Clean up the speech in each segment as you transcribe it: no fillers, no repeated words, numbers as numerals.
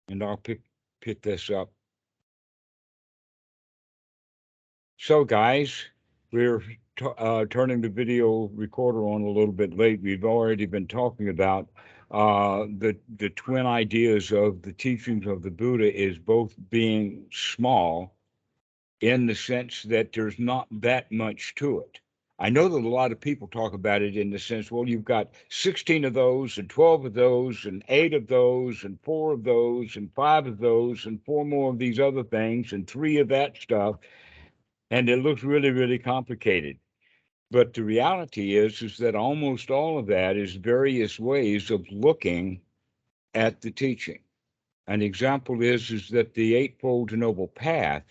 and I'll pick this up. So, guys, we're turning the video recorder on a little bit late. We've already been talking about the twin ideas of the teachings of the Buddha is both being small in the sense that there's not that much to it. I know that a lot of people talk about it in the sense, well, you've got 16 of those, and 12 of those, and 8 of those, and 4 of those, and 5 of those, and 4 more of these other things, and 3 of that stuff. And it looks really, really complicated. But the reality is that almost all of that is various ways of looking at the teaching. An example is that the Eightfold Noble Path,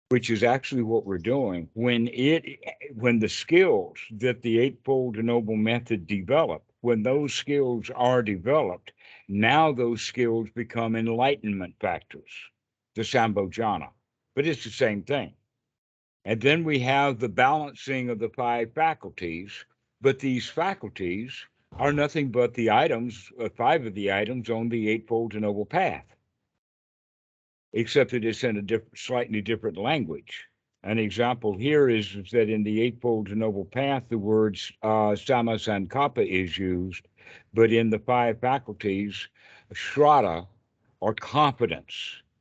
which is actually what we're doing, when the skills that the Eightfold Noble Method develop, when those skills are developed, now those skills become enlightenment factors, the Sambhojana. But it's the same thing. And then we have the balancing of the 5 faculties, but these faculties are nothing but the items, 5 of the items on the Eightfold Noble Path, except that it's in a slightly different language. An example here is that in the Eightfold Noble Path, the words Samma Sankappa is used, but in the 5 faculties, Shraddha or confidence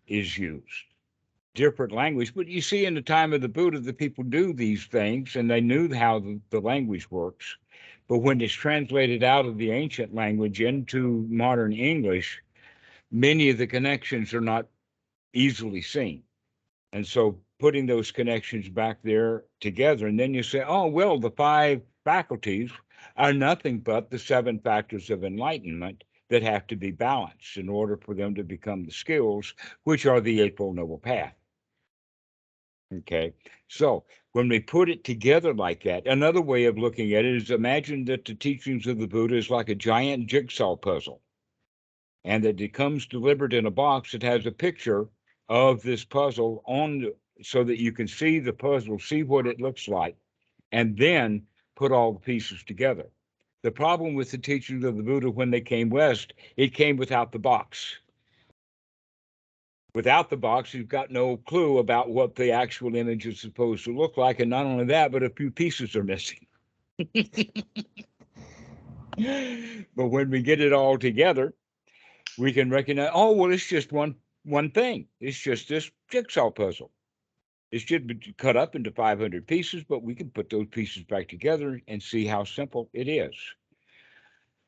is used. Different language, but you see in the time of the Buddha, the people do these things and they knew how the language works. But when it's translated out of the ancient language into modern English, many of the connections are not easily seen. And so putting those connections back there together, and then you say, oh, well, the 5 faculties are nothing but the 7 factors of enlightenment that have to be balanced in order for them to become the skills, which are the Eightfold Noble Path. Okay, so when we put it together like that, another way of looking at it is imagine that the teachings of the Buddha is like a giant jigsaw puzzle, and that it comes delivered in a box that has a picture of this puzzle on, so that you can see the puzzle, see what it looks like, and then put all the pieces together. The problem with the teachings of the Buddha when they came west, it came without the box. Without the box, you've got no clue about what the actual image is supposed to look like. And not only that, but a few pieces are missing. But when we get it all together, we can recognize, oh, well, it's just one thing. It's just this jigsaw puzzle. It should be cut up into 500 pieces, but we can put those pieces back together and see how simple it is.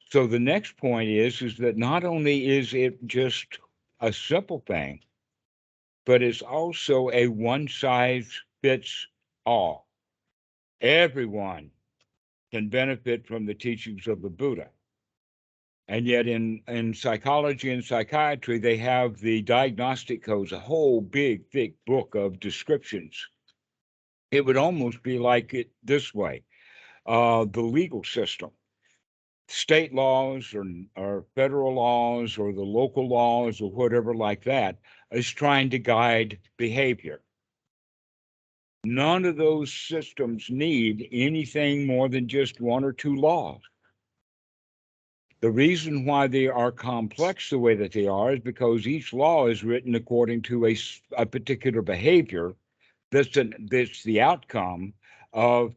So the next point is that not only is it just a simple thing, but it's also a one size fits all. Everyone can benefit from the teachings of the Buddha. And yet, in psychology and psychiatry, they have the diagnostic codes, a whole big, thick book of descriptions. It would almost be like it this way: the legal system, state laws or federal laws or the local laws or whatever like that, is trying to guide behavior. None of those systems need anything more than just 1 or 2 laws. The reason why they are complex the way that they are is because each law is written according to a particular behavior that's the outcome of,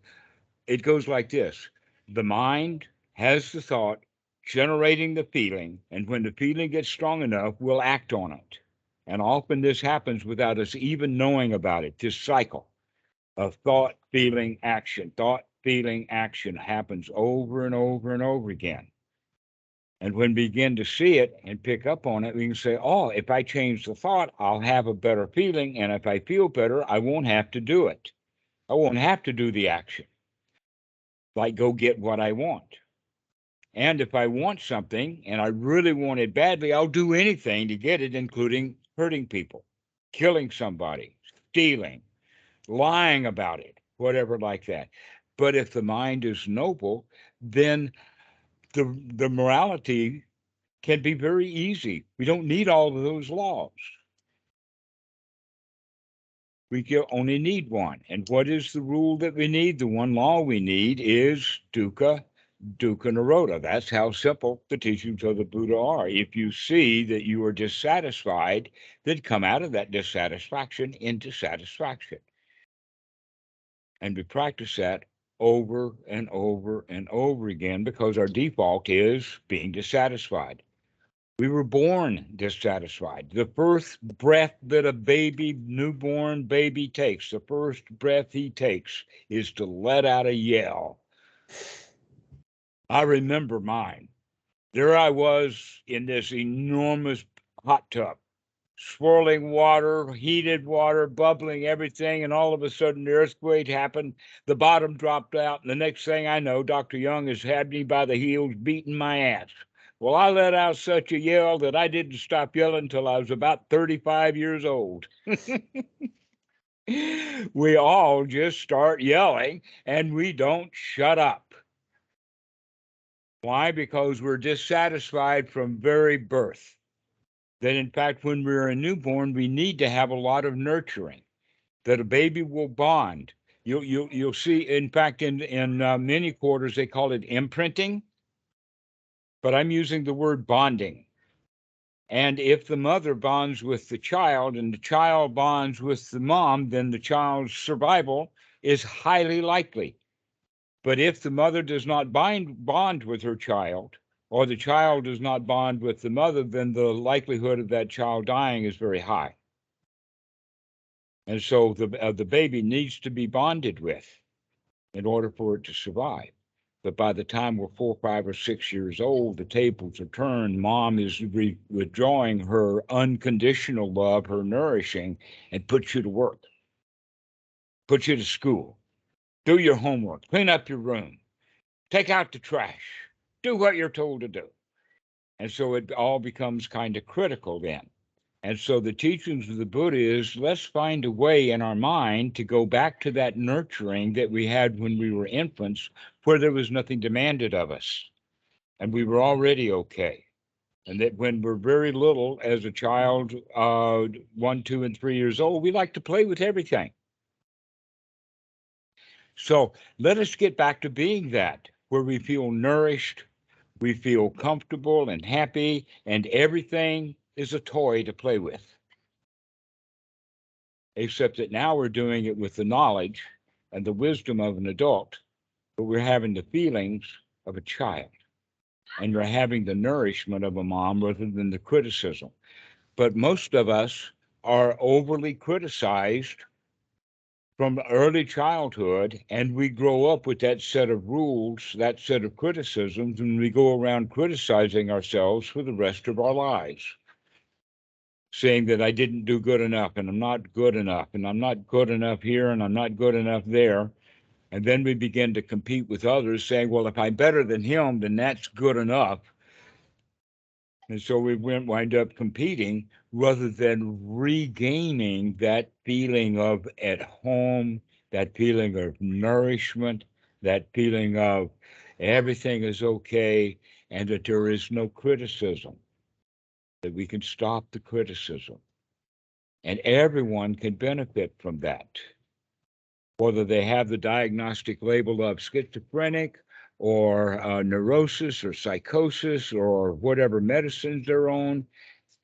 it goes like this: the mind has the thought, generating the feeling, and when the feeling gets strong enough, we'll act on it. And often this happens without us even knowing about it, this cycle of thought, feeling, action. Thought, feeling, action happens over and over and over again. And when we begin to see it and pick up on it, we can say, oh, if I change the thought, I'll have a better feeling. And if I feel better, I won't have to do it. I won't have to do the action, like go get what I want. And if I want something and I really want it badly, I'll do anything to get it, including hurting people, killing somebody, stealing, lying about it, whatever like that. But if the mind is noble, then the morality can be very easy. We don't need all of those laws. We only need one. And what is the rule that we need? The one law we need is dukkha, dukkha nirodha. That's how simple the teachings of the Buddha are. If you see that you are dissatisfied, then come out of that dissatisfaction into satisfaction. And we practice that over and over and over again because our default is being dissatisfied. We were born dissatisfied. The first breath that a newborn baby takes, the first breath he takes is to let out a yell. I remember mine. There I was in this enormous hot tub, swirling water, heated water, bubbling everything, and all of a sudden the earthquake happened. The bottom dropped out, and the next thing I know, Dr. Young has had me by the heels, beating my ass. Well, I let out such a yell that I didn't stop yelling until I was about 35 years old. We all just start yelling, and we don't shut up. Why? Because we're dissatisfied from very birth. That in fact, when we're a newborn, we need to have a lot of nurturing. That a baby will bond. You'll see. In fact, in many quarters they call it imprinting, but I'm using the word bonding. And if the mother bonds with the child and the child bonds with the mom, then the child's survival is highly likely. But if the mother does not bond with her child, or the child does not bond with the mother, then the likelihood of that child dying is very high. And so the baby needs to be bonded with in order for it to survive. But by the time we're 4, 5, or 6 years old, the tables are turned. Mom is withdrawing her unconditional love, her nourishing, and puts you to work, puts you to school, do your homework, clean up your room, take out the trash, do what you're told to do. And so it all becomes kind of critical then. And so the teachings of the Buddha is let's find a way in our mind to go back to that nurturing that we had when we were infants, where there was nothing demanded of us and we were already okay. And that when we're very little, as a child, 1, 2, and 3 years old, we like to play with everything. So let us get back to being that, where we feel nourished, we feel comfortable and happy, and everything is a toy to play with. Except that now we're doing it with the knowledge and the wisdom of an adult, but we're having the feelings of a child. And we're having the nourishment of a mom rather than the criticism. But most of us are overly criticized from early childhood, and we grow up with that set of rules, that set of criticisms, and we go around criticizing ourselves for the rest of our lives, saying that I didn't do good enough, and I'm not good enough, and I'm not good enough here, and I'm not good enough there. And then we begin to compete with others, saying, well, if I'm better than him, then that's good enough. And so we wind up competing rather than regaining that feeling of at home, that feeling of nourishment, that feeling of everything is okay, and that there is no criticism, that we can stop the criticism. And everyone can benefit from that, whether they have the diagnostic label of schizophrenic or neurosis or psychosis or whatever medicines they're on.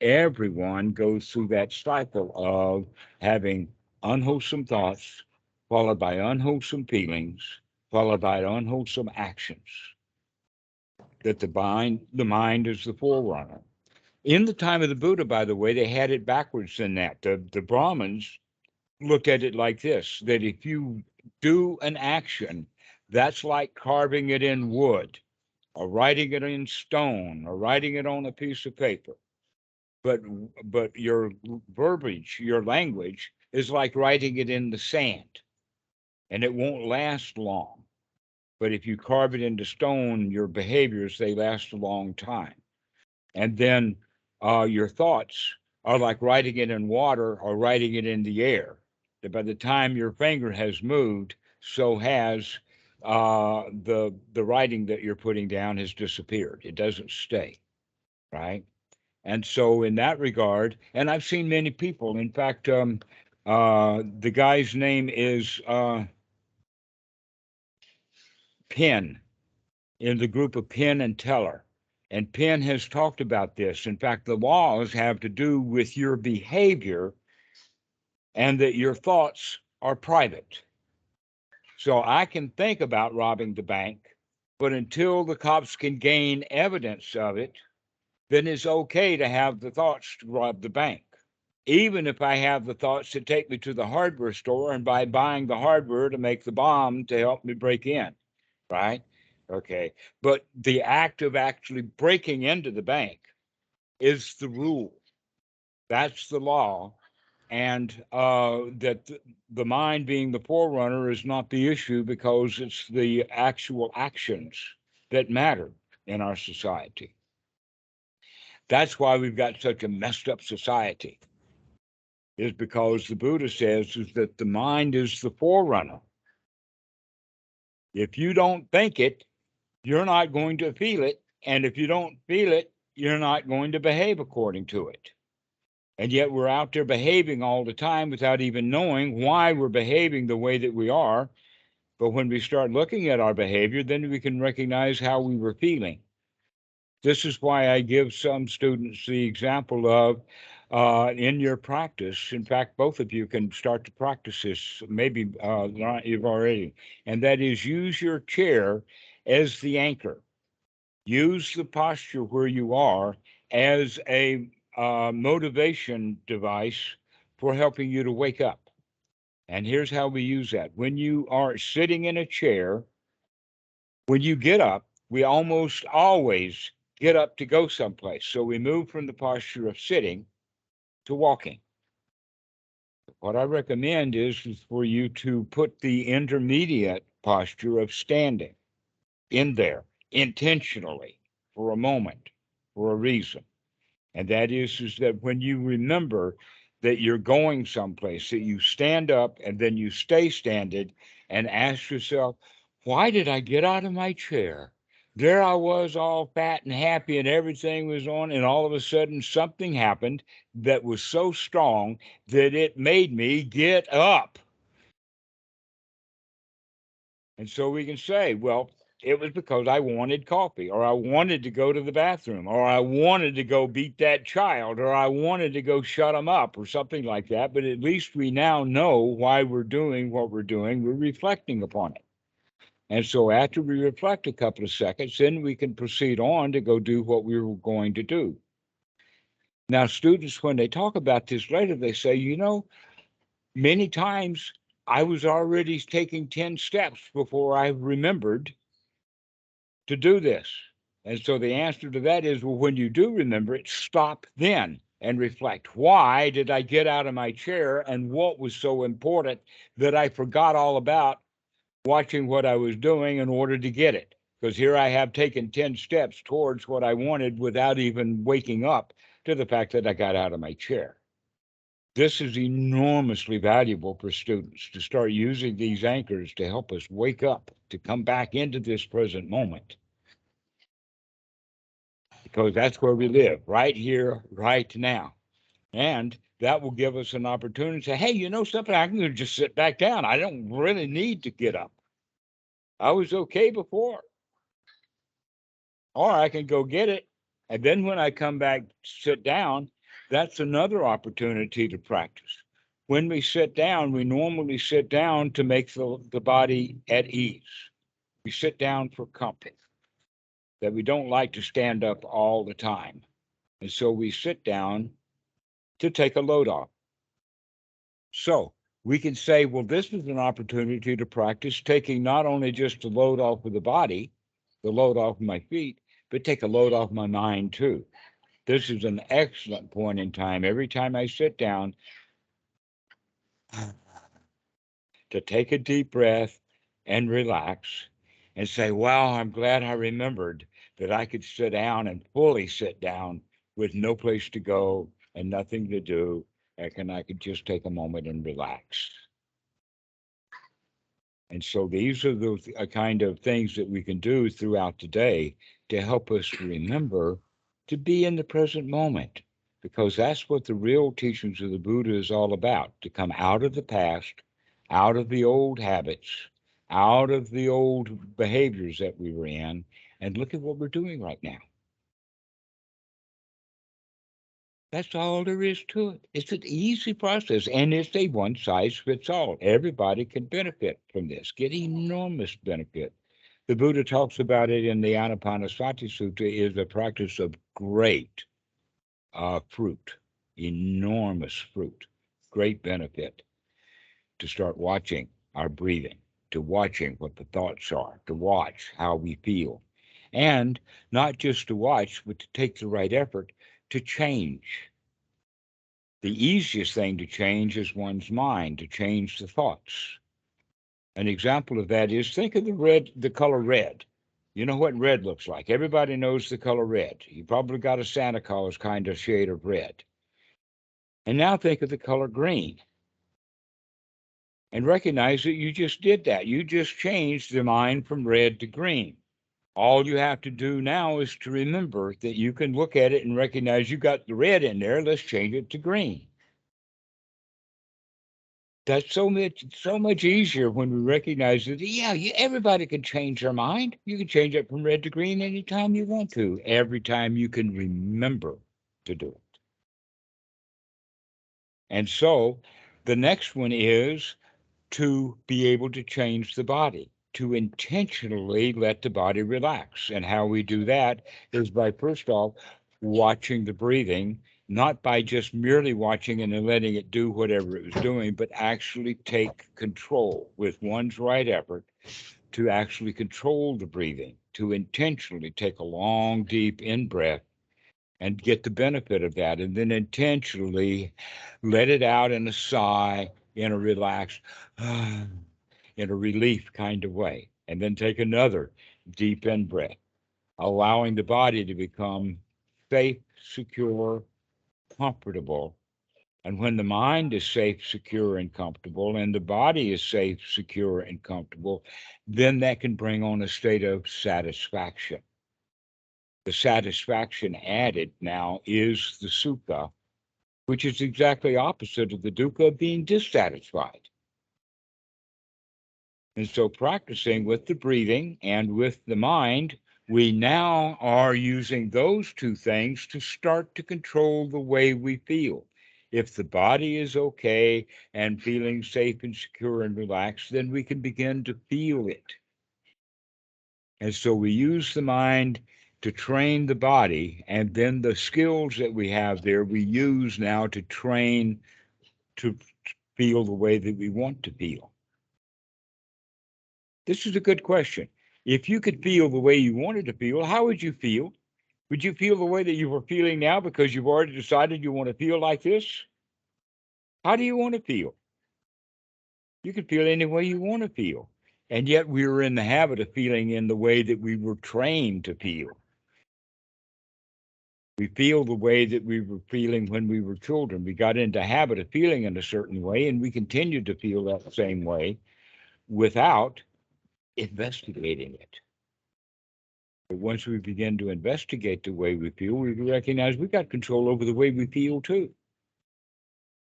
Everyone goes through that cycle of having unwholesome thoughts, followed by unwholesome feelings, followed by unwholesome actions. That the mind is the forerunner. In the time of the Buddha, by the way, they had it backwards than that. The Brahmins looked at it like this, that if you do an action, that's like carving it in wood or writing it in stone or writing it on a piece of paper. But your verbiage, your language is like writing it in the sand, and it won't last long. But if you carve it into stone, your behaviors, they last a long time. And then your thoughts are like writing it in water or writing it in the air. That by the time your finger has moved, so has the writing that you're putting down has disappeared. It doesn't stay, right? And so in that regard, and I've seen many people, in fact, the guy's name is Penn. in the group of Penn and Teller. And Penn has talked about this. In fact, the laws have to do with your behavior and that your thoughts are private. So I can think about robbing the bank, but until the cops can gain evidence of it, then it's okay to have the thoughts to rob the bank. Even if I have the thoughts to take me to the hardware store and by buying the hardware to make the bomb to help me break in, right? Okay. But the act of actually breaking into the bank is the rule. That's the law. And that the mind being the forerunner is not the issue because it's the actual actions that matter in our society. That's why we've got such a messed up society, is because the Buddha says is that the mind is the forerunner. If you don't think it, you're not going to feel it. And if you don't feel it, you're not going to behave according to it. And yet we're out there behaving all the time without even knowing why we're behaving the way that we are. But when we start looking at our behavior, then we can recognize how we were feeling. This is why I give some students the example of in your practice. In fact, both of you can start to practice this. Maybe you've already, and that is use your chair as the anchor. Use the posture where you are as a motivation device for helping you to wake up. And here's how we use that. When you are sitting in a chair, when you get up, we almost always get up to go someplace. So we move from the posture of sitting to walking. What I recommend is for you to put the intermediate posture of standing in there intentionally for a moment, for a reason. And that is that when you remember that you're going someplace, that you stand up and then you stay standing and ask yourself, why did I get out of my chair? There I was all fat and happy and everything was on, and all of a sudden something happened that was so strong that it made me get up. And so we can say, well, it was because I wanted coffee, or I wanted to go to the bathroom, or I wanted to go beat that child, or I wanted to go shut him up, or something like that. But at least we now know why we're doing what we're doing. We're reflecting upon it. And so after we reflect a couple of seconds, then we can proceed on to go do what we were going to do. Now, students, when they talk about this later, they say, many times I was already taking 10 steps before I remembered to do this. And so the answer to that is, well, when you do remember it, stop then and reflect. Why did I get out of my chair, and what was so important that I forgot all about watching what I was doing in order to get it? Because here I have taken 10 steps towards what I wanted without even waking up to the fact that I got out of my chair. This is enormously valuable for students to start using these anchors to help us wake up, to come back into this present moment. Because that's where we live, right here, right now. And that will give us an opportunity to say, hey, something, I can just sit back down. I don't really need to get up. I was okay before. Or I can go get it. And then when I come back, sit down, that's another opportunity to practice. When we sit down, we normally sit down to make the body at ease. We sit down for comfort, that we don't like to stand up all the time. And so we sit down to take a load off. So we can say, well, this is an opportunity to practice taking not only just a load off of the body, the load off of my feet, but take a load off my mind too. This is an excellent point in time. Every time I sit down, to take a deep breath and relax and say, wow, I'm glad I remembered that I could sit down and fully sit down with no place to go and nothing to do. And I could just take a moment and relax. And so these are the kind of things that we can do throughout the day to help us remember to be in the present moment, because that's what the real teachings of the Buddha is all about, to come out of the past, out of the old habits, out of the old behaviors that we were in, And look at what we're doing right now. That's all there is to it. It's an easy process, and it's a one size fits all. Everybody can benefit from this, get enormous benefit. The Buddha talks about it in the Ānāpānāsati Sutta, is a practice of great fruit, enormous fruit, great benefit, to start watching our breathing, to watching what the thoughts are, to watch how we feel, and not just to watch, but to take the right effort to change. The easiest thing to change is one's mind, to change the thoughts. An example of that is, think of the color red. You know what red looks like. Everybody knows the color red. You probably got a Santa Claus kind of shade of red. And now think of the color green. And recognize that you just did that. You just changed the mind from red to green. All you have to do now is to remember that you can look at it and recognize you got the red in there. Let's change it to green. That's so much easier when we recognize that, yeah, everybody can change their mind. You can change it from red to green anytime you want to, every time you can remember to do it. And so the next one is to be able to change the body, to intentionally let the body relax. And how we do that is by, first off, watching the breathing, not by just merely watching and then letting it do whatever it was doing, but actually take control with one's right effort to actually control the breathing, to intentionally take a long, deep in breath and get the benefit of that, and then intentionally let it out in a sigh, in a relaxed, in a relief kind of way, and then take another deep in breath, allowing the body to become safe, secure, comfortable. And when the mind is safe, secure, and comfortable, and the body is safe, secure, and comfortable, then that can bring on a state of satisfaction. The satisfaction added now is the sukha, which is exactly opposite of the dukkha of being dissatisfied. And so, practicing with the breathing and with the mind, we now are using those two things to start to control the way we feel. If the body is okay and feeling safe and secure and relaxed, then we can begin to feel it. And so we use the mind to train the body, and then the skills that we have there, we use now to train to feel the way that we want to feel. This is a good question. If you could feel the way you wanted to feel, how would you feel? Would you feel the way that you were feeling now because you've already decided you want to feel like this? How do you want to feel? You can feel any way you want to feel. And yet we were in the habit of feeling in the way that we were trained to feel. We feel the way that we were feeling when we were children. We got into habit of feeling in a certain way, and we continued to feel that same way without investigating it. But once we begin to investigate the way we feel, we recognize we got control over the way we feel too.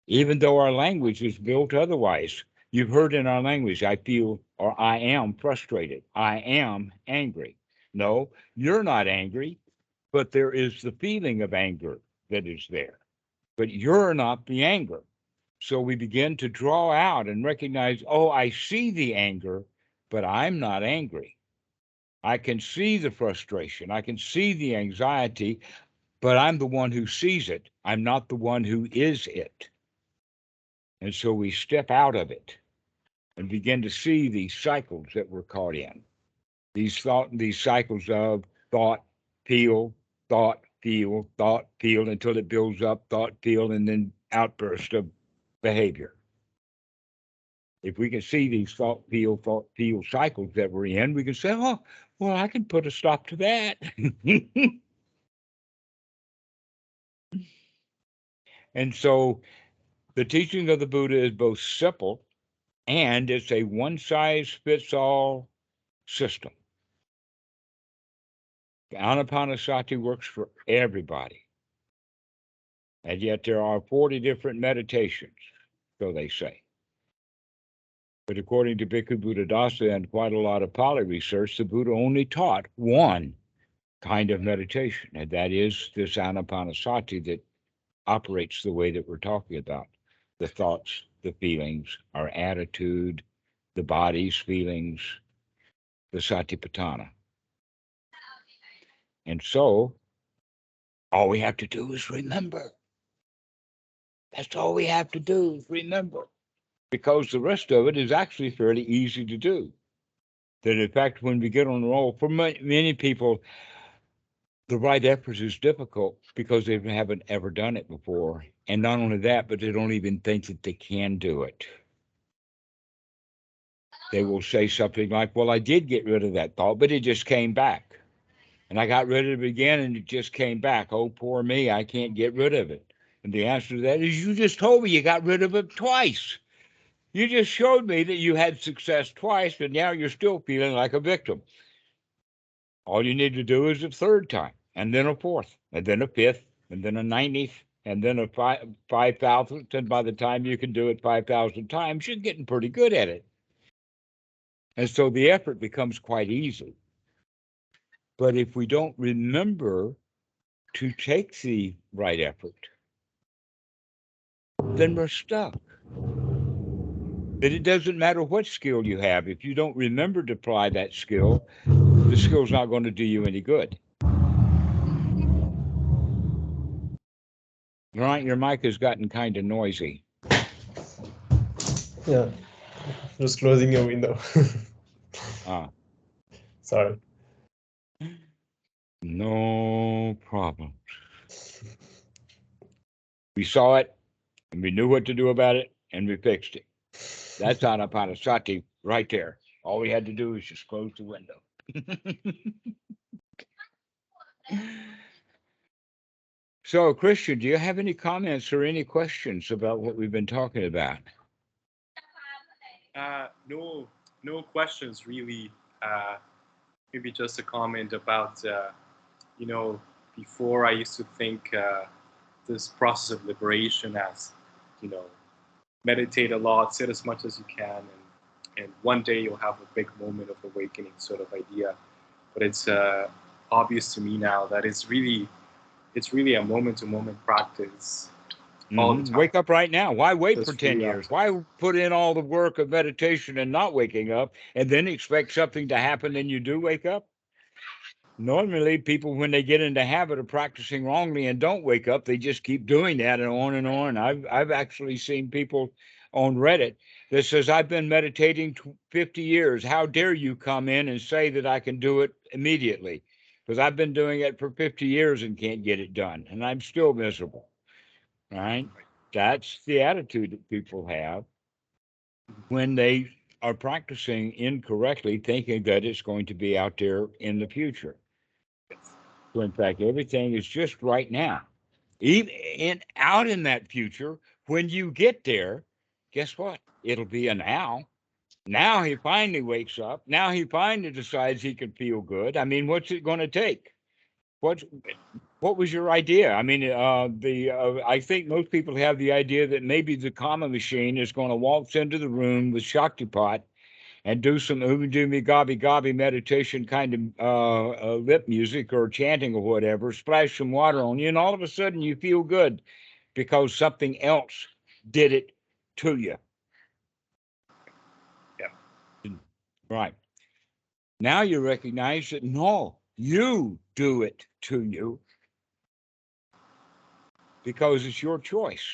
Even though our language is built otherwise. You've heard in our language, I feel, or I am frustrated. I am angry. No, you're not angry, but there is the feeling of anger that is there. But you're not the anger. So we begin to draw out and recognize, oh, I see the anger, but I'm not angry. I can see the frustration. I can see the anxiety, but I'm the one who sees it. I'm not the one who is it. And so we step out of it and begin to see these cycles that we're caught in. These cycles of thought, feel, thought, feel, until it builds up, thought, feel, and then outburst of behavior. If we can see these thought, feel cycles that we're in, we can say, oh, well, I can put a stop to that. And so the teaching of the Buddha is both simple and it's a one-size-fits-all system. Ānāpānāsati works for everybody. And yet there are 40 different meditations, so they say. But according to Bhikkhu Buddhadasa and quite a lot of Pali research, the Buddha only taught one kind of meditation, and that is this Ānāpānāsati that operates the way that we're talking about. The thoughts, the feelings, our attitude, the body's feelings, the satipatthana. And so all we have to do is remember. That's all we have to do is remember. Because the rest of it is actually fairly easy to do. That in fact, when we get on the roll, for many people, the right effort is difficult because they haven't ever done it before. And not only that, but they don't even think that they can do it. They will say something like, well, I did get rid of that thought, but it just came back. And I got rid of it again and it just came back. Oh, poor me, I can't get rid of it. And the answer to that is, you just told me you got rid of it twice. You just showed me that you had success twice, but now you're still feeling like a victim. All you need to do is a third time, and then a fourth, and then a fifth, and then a 90th, and then a 5,000th. And by the time you can do it 5,000 times, you're getting pretty good at it. And so the effort becomes quite easy. But if we don't remember to take the right effort, then we're stuck. That it doesn't matter what skill you have. If you don't remember to apply that skill, the skill's not going to do you any good. Laurent, your mic has gotten kind of noisy. Yeah, just closing your window. Sorry. No problem. We saw it, and we knew what to do about it, and we fixed it. That's Ānāpānāsati right there. All we had to do is just close the window. So, Christian, do you have any comments or any questions about what we've been talking about? No questions really. Maybe just a comment about, before I used to think this process of liberation as, meditate a lot, sit as much as you can, and one day you'll have a big moment of awakening sort of idea. But it's obvious to me now that it's really a moment-to-moment practice. All the time. Wake up right now. Why wait for 10 years? Why put in all the work of meditation and not waking up and then expect something to happen and you do wake up? Normally, people, when they get in the habit of practicing wrongly and don't wake up, they just keep doing that and on and on. I've actually seen people on Reddit that says, I've been meditating 50 years. How dare you come in and say that I can do it immediately? Because I've been doing it for 50 years and can't get it done. And I'm still miserable. Right? That's the attitude that people have when they are practicing incorrectly, thinking that it's going to be out there in the future. So in fact, everything is just right now. Even out in that future, when you get there, guess what? It'll be a now. Now he finally wakes up. Now he finally decides he can feel good. I mean, what's it going to take? What was your idea? I mean, I think most people have the idea that maybe the karma machine is going to waltz into the room with Shaktipat and do some umi-dumi gabi meditation kind of lip music or chanting or whatever, splash some water on you, and all of a sudden you feel good because something else did it to you. Yeah. Right. Now you recognize that no, you do it to you because it's your choice.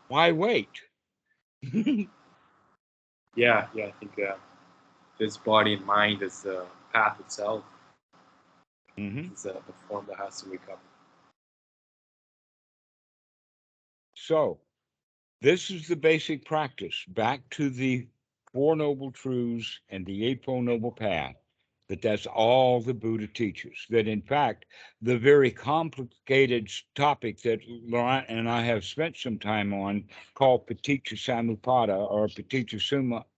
Why wait? Yeah, I think this body and mind is the path itself. It's the form that has to wake up. So, this is the basic practice. Back to the Four Noble Truths and the Eightfold Noble Path. That's all the Buddha teaches. That in fact, the very complicated topic that Laurent and I have spent some time on, called Paticca Samuppada or Paticca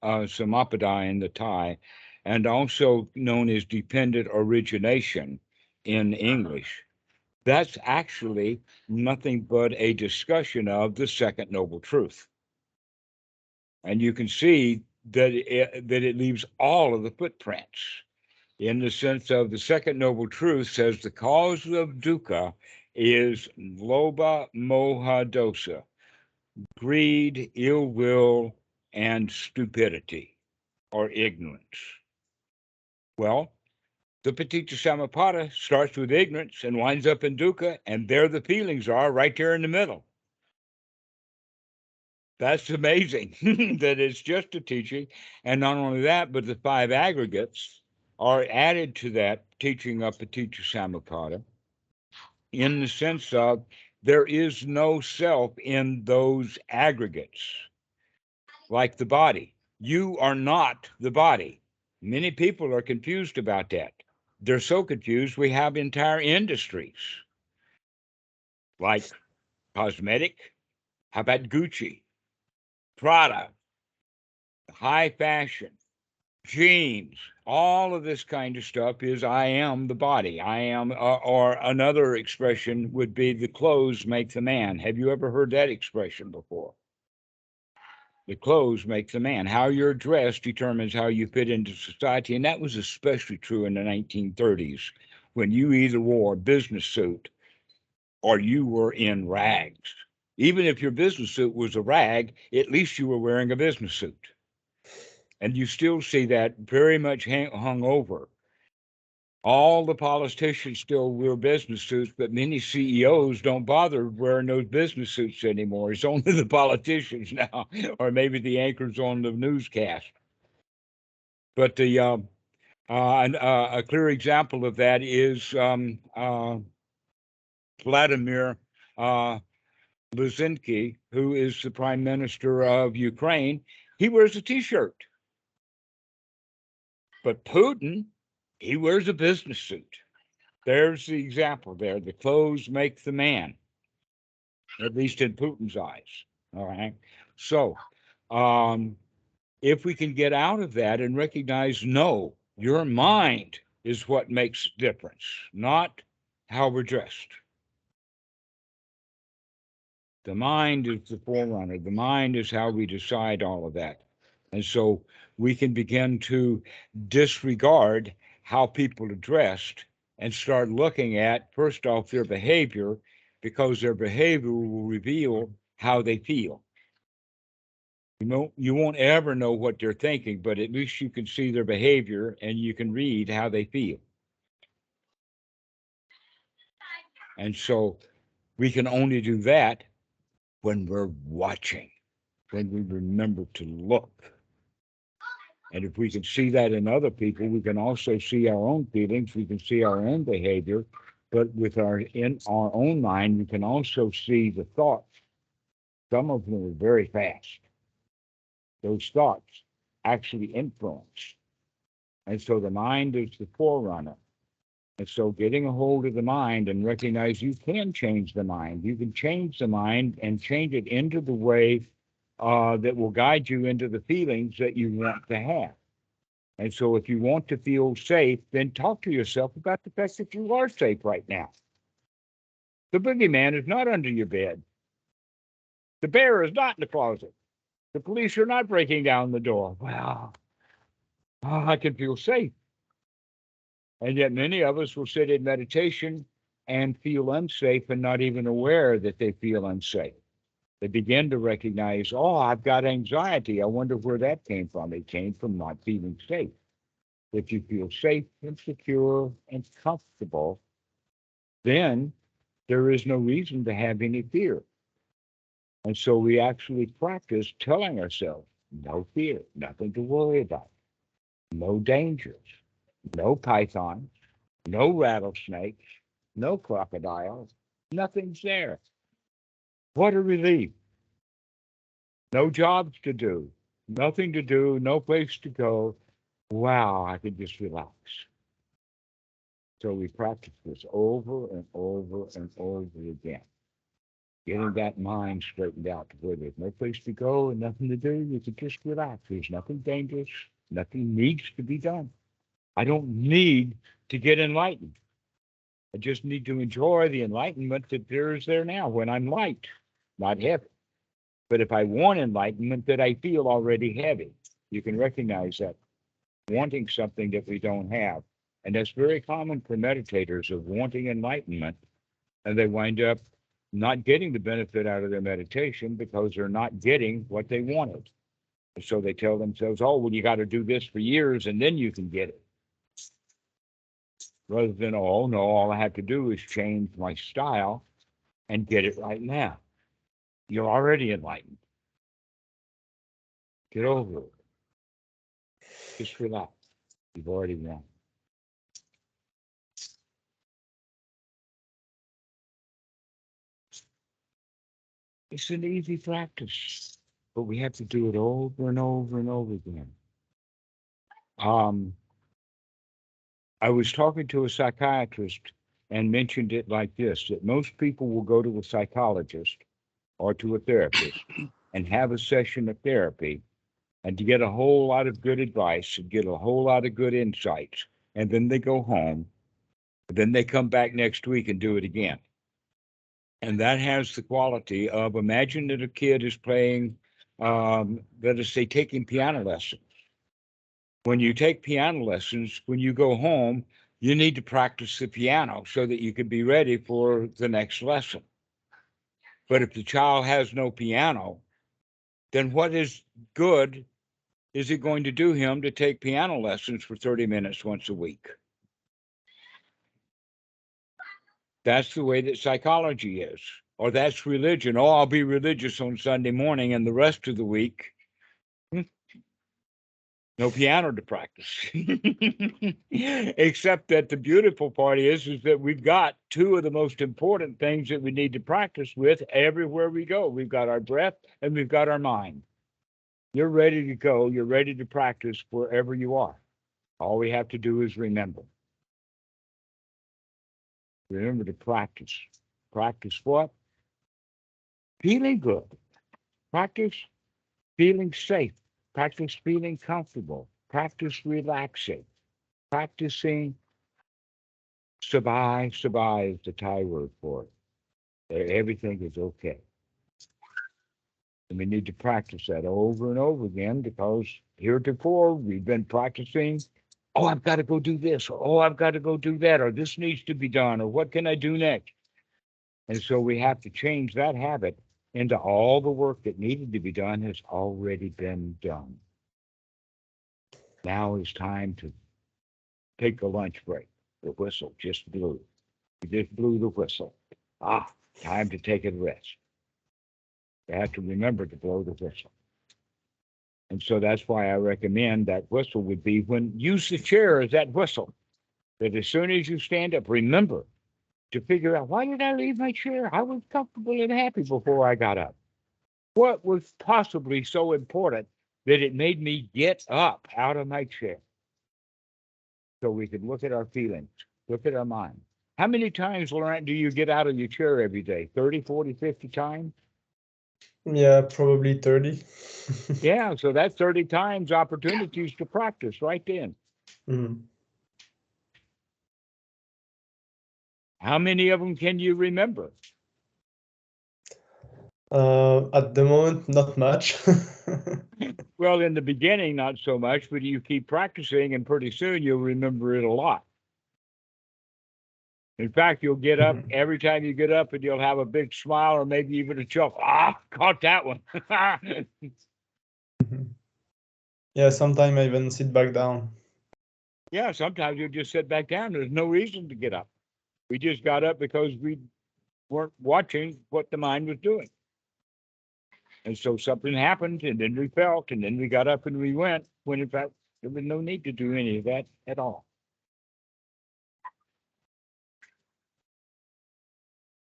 Samuppada in the Thai, and also known as dependent origination in English, that's actually nothing but a discussion of the second noble truth. And you can see that it leaves all of the footprints. in the sense of the second noble truth says the cause of dukkha is lobha, moha, dosa, greed, ill will, and stupidity or ignorance. Well, the paticca samuppada starts with ignorance and winds up in dukkha, and there the feelings are right there in the middle. That's amazing that it's just a teaching. And not only that, but the five aggregates are added to that teaching of paticca samuppada in the sense of there is no self in those aggregates, like the body. You are not the body. Many people are confused about that. They're so confused, we have entire industries like cosmetic. How about Gucci, Prada, high fashion, jeans, all of this kind of stuff is I am the body. I am, or another expression would be the clothes make the man. Have you ever heard that expression before? The clothes make the man. How you're dressed determines how you fit into society. And that was especially true in the 1930s when you either wore a business suit or you were in rags. Even if your business suit was a rag, at least you were wearing a business suit. And you still see that very much hung over. All the politicians still wear business suits, but many CEOs don't bother wearing those business suits anymore. It's only the politicians now, or maybe the anchors on the newscast. But a clear example of that is Vladimir Luzinski, who is the prime minister of Ukraine. He wears a T-shirt. But Putin, he wears a business suit. There's the example there. The clothes make the man, at least in Putin's eyes. All right. So if we can get out of that and recognize, no, your mind is what makes the difference, not how we're dressed. The mind is the forerunner. The mind is how we decide all of that. And so we can begin to disregard how people are dressed and start looking at, first off, their behavior, because their behavior will reveal how they feel. You won't ever know what they're thinking, but at least you can see their behavior and you can read how they feel. And so we can only do that when we're watching, when we remember to look. And if we can see that in other people, we can also see our own feelings, we can see our own behavior, but in our own mind, we can also see the thoughts. Some of them are very fast. Those thoughts actually influence. And so the mind is the forerunner. And so getting a hold of the mind and recognize you can change the mind. You can change the mind and change it into the way that will guide you into the feelings that you want to have. And so if you want to feel safe, then talk to yourself about the fact that you are safe right now. The boogeyman is not under your bed. The bear is not in the closet. The police are not breaking down the door. Well, I can feel safe. And yet many of us will sit in meditation and feel unsafe and not even aware that they feel unsafe. They begin to recognize, oh, I've got anxiety. I wonder where that came from. It came from not feeling safe. If you feel safe and secure and comfortable, then there is no reason to have any fear. And so we actually practice telling ourselves, no fear, nothing to worry about, no dangers, no pythons, no rattlesnakes, no crocodiles, nothing's there. What a relief. No jobs to do, nothing to do, no place to go. Wow, I can just relax. So we practice this over and over and over again. Getting that mind straightened out to where there's no place to go and nothing to do. You can just relax. There's nothing dangerous. Nothing needs to be done. I don't need to get enlightened. I just need to enjoy the enlightenment that there is there now when I'm light, not heavy. But if I want enlightenment that I feel already heavy, you can recognize that wanting something that we don't have And that's very common for meditators of wanting enlightenment, and they wind up not getting the benefit out of their meditation because they're not getting what they wanted. So they tell themselves, oh, well, you got to do this for years and then you can get it. Rather than, oh, no, all I have to do is change my style and get it right now. You're already enlightened. Get over it. Just relax. You've already won. It's an easy practice, but we have to do it over and over and over again. I was talking to a psychiatrist and mentioned it like this, that most people will go to a psychologist or to a therapist and have a session of therapy and to get a whole lot of good advice and get a whole lot of good insights. And then they go home, then they come back next week and do it again. And that has the quality of, imagine that a kid is playing, let us say, taking piano lessons. When you take piano lessons, when you go home, you need to practice the piano so that you can be ready for the next lesson. But if the child has no piano, then what is good is it going to do him to take piano lessons for 30 minutes once a week? That's the way that psychology is. Or that's religion. Oh, I'll be religious on Sunday morning and the rest of the week, no piano to practice. Except that the beautiful part is that we've got two of the most important things that we need to practice with everywhere we go. We've got our breath and we've got our mind. You're ready to go. You're ready to practice wherever you are. All we have to do is remember. Remember to practice. Practice what? Feeling good. Practice feeling safe. Practice feeling comfortable. Practice relaxing. Practicing sabai. Sabai is the Thai word for it. Everything is okay. And we need to practice that over and over again because heretofore we've been practicing, oh, I've got to go do this, or oh, I've got to go do that, or this needs to be done, or what can I do next? And so we have to change that habit into all the work that needed to be done has already been done. Now it's time to take a lunch break. The whistle just blew. You just blew the whistle. Time to take a rest. You have to remember to blow the whistle. And so that's why I recommend that whistle would be when use the chair as that whistle. That as soon as you stand up, remember to figure out, why did I leave my chair? I was comfortable and happy before I got up. What was possibly so important that it made me get up out of my chair? So we could look at our feelings, look at our mind. How many times, Laurent, do you get out of your chair every day? 30, 40, 50 times? Yeah, probably 30. Yeah, so that's 30 times opportunities to practice right then. Mhm. How many of them can you remember? At the moment, not much. Well, in the beginning, not so much, but you keep practicing and pretty soon you'll remember it a lot. In fact, you'll get up every time you get up and you'll have a big smile or maybe even a chuckle. Caught that one. Yeah, sometimes I even sit back down. Yeah, sometimes you'll just sit back down. There's no reason to get up. We just got up because we weren't watching what the mind was doing. And so something happened, and then we felt, and then we got up and we went, when in fact, there was no need to do any of that at all.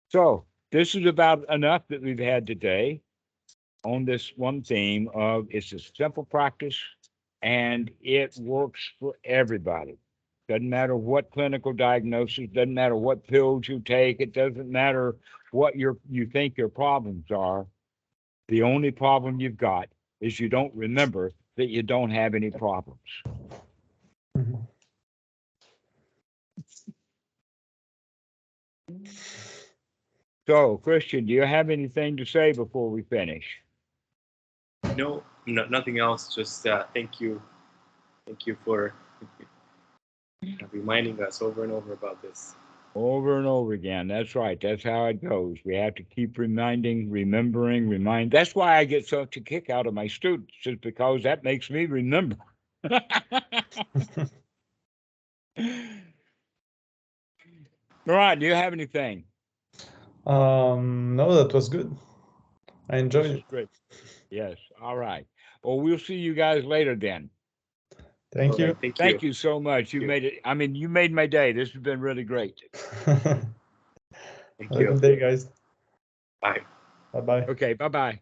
So this is about enough that we've had today on this one theme of it's a simple practice and it works for everybody. Doesn't matter what clinical diagnosis, doesn't matter what pills you take, it doesn't matter what you think your problems are. The only problem you've got is you don't remember that you don't have any problems. Mhm. So, Christian, do you have anything to say before we finish? No, nothing else. Just thank you for and reminding us over and over about this. Over and over again. That's right. That's how it goes. We have to keep reminding, remembering, remind. That's why I get such a kick out of my students, is because that makes me remember. Laurent, do you have anything? No, that was good. I enjoyed This is it. great. Yes. All right. Well, we'll see you guys later then. Thank All you. right, thank Thank you so much. You you. made it. I mean, you made my day. This has been really great. Have Thank a you. good day, guys. Bye. Bye-bye. Okay. Bye-bye.